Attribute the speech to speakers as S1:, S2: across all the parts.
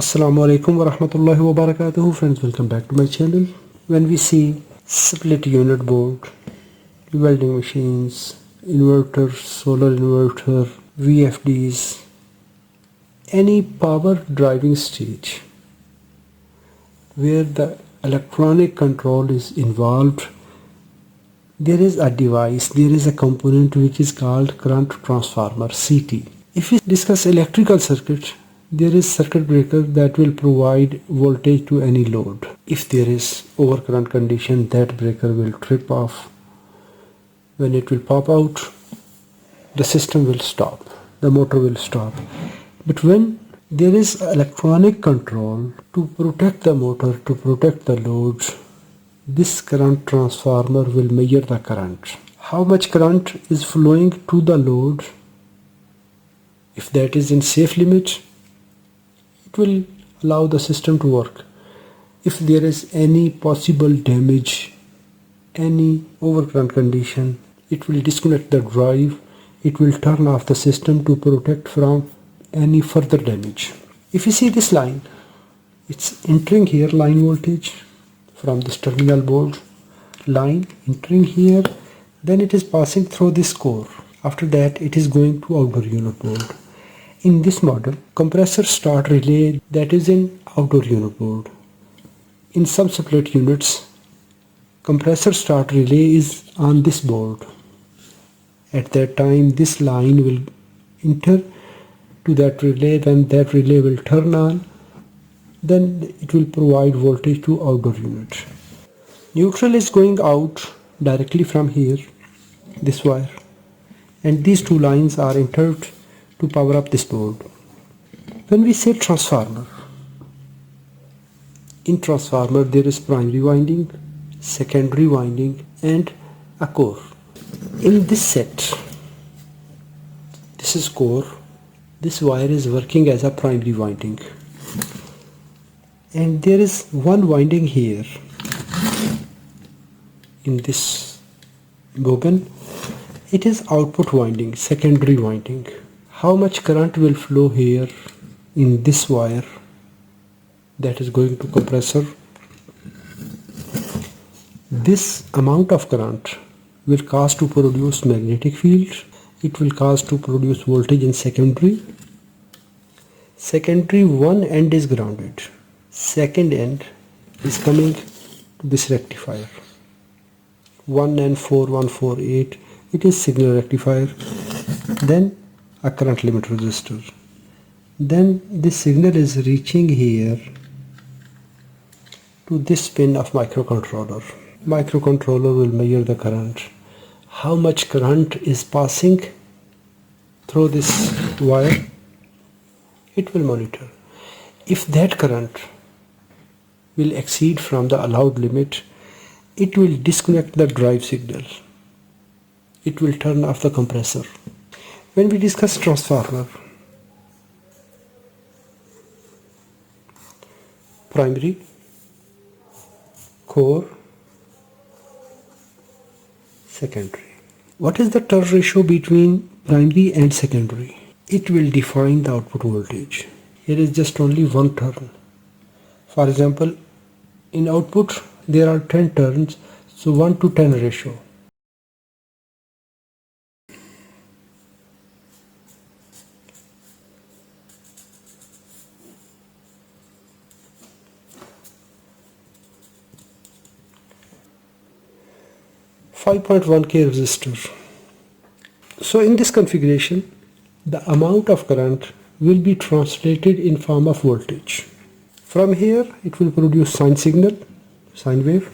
S1: Assalamu alaikum wa rahmatullahi wa barakatuhu. Friends, welcome back to my channel. When we see split unit board, welding machines, inverters, solar inverter, VFDs, any power driving stage where the electronic control is involved, there is a device, there is a component which is called current transformer, CT. If we discuss electrical circuit, there is circuit breaker that will provide voltage to any load. If there is overcurrent condition, that breaker will trip off. When it will pop out, the system will stop, the motor will stop. But when there is electronic control to protect the motor, to protect the loads, this current transformer will measure the current. How much current is flowing to the load? If that is in safe limit, it will allow the system to work. If there is any possible damage, any overcurrent condition, it will disconnect the drive. It will turn off the system to protect from any further damage. If you see this line, it's entering here line voltage from this terminal board, line entering here, then it is passing through this core. After that it is going to outdoor unit board. In this model, compressor start relay that is in outdoor unit board. In some split units, compressor start relay is on this board. At that time, this line will enter to that relay, then that relay will turn on, then it will provide voltage to outdoor unit. Neutral is going out directly from here, this wire, and these two lines are entered to power up this board. When we say transformer, in transformer there is primary winding, secondary winding and a core. In this set, this is core, this wire is working as a primary winding, and there is one winding here in this bobbin. It is output winding, secondary winding. How much current will flow here in this wire that is going to compressor? This amount of current will cause to produce magnetic field. It will cause to produce voltage in secondary. Secondary one end is grounded. Second end is coming to this rectifier. 1N4148. It is signal rectifier. Then a current limit resistor. Then this signal is reaching here to this pin of microcontroller. Microcontroller will measure the current. How much current is passing through this wire? It will monitor. If that current will exceed from the allowed limit, it will disconnect the drive signal. It will turn off the compressor. When we discuss transformer, primary, core, secondary. What is the turn ratio between primary and secondary? It will define the output voltage. Here is just only one turn. For example, in output there are 10 turns, so 1 to 10 ratio. .1K resistor. So in this configuration, the amount of current will be translated in form of voltage. From here it will produce sine signal, sine wave.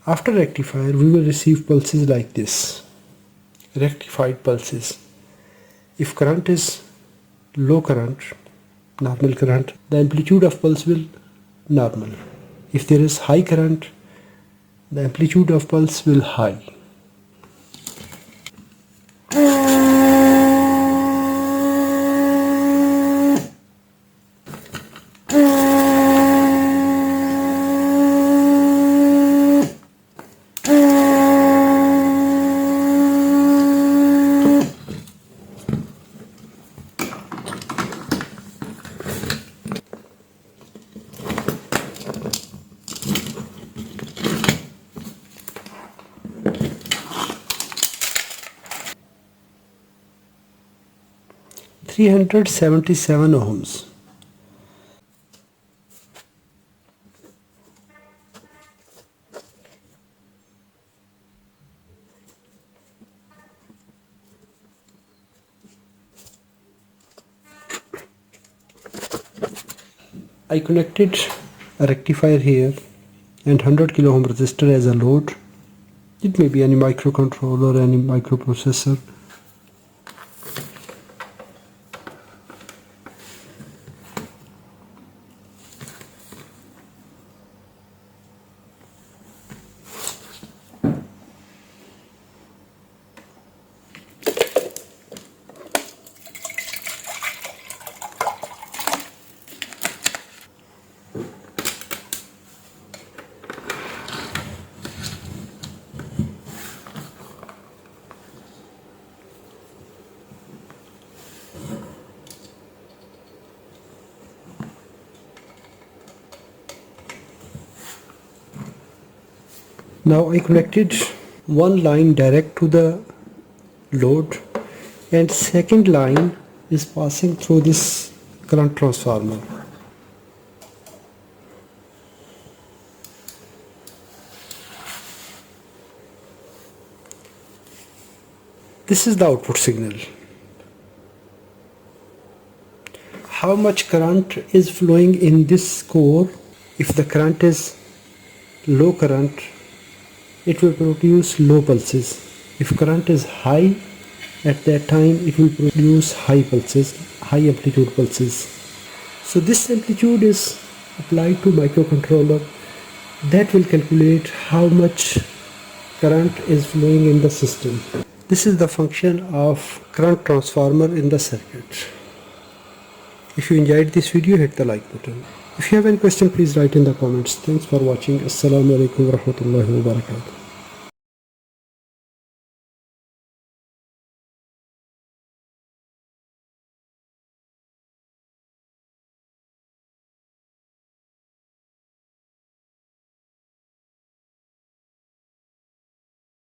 S1: After rectifier we will receive pulses like this, rectified pulses. If current is low current, normal current, the amplitude of pulse will normal. If there is high current, the amplitude of pulse will high. 377 ohms. I connected a rectifier here and 100 kilo ohm resistor as a load. It may be any microcontroller, any microprocessor. Now I connected one line direct to the load and second line is passing through this current transformer. This is the output signal. How much current is flowing in this core? If the current is low current, it will produce low pulses. If current is high, at that time it will produce high pulses, high amplitude pulses. So this amplitude is applied to microcontroller that will calculate how much current is flowing in the system. This is the function of current transformer in the circuit. If you enjoyed this video, hit the like button. If you have any question, please write in the comments. Thanks for watching. Assalamu alaikum warahmatullahi wabarakatuh.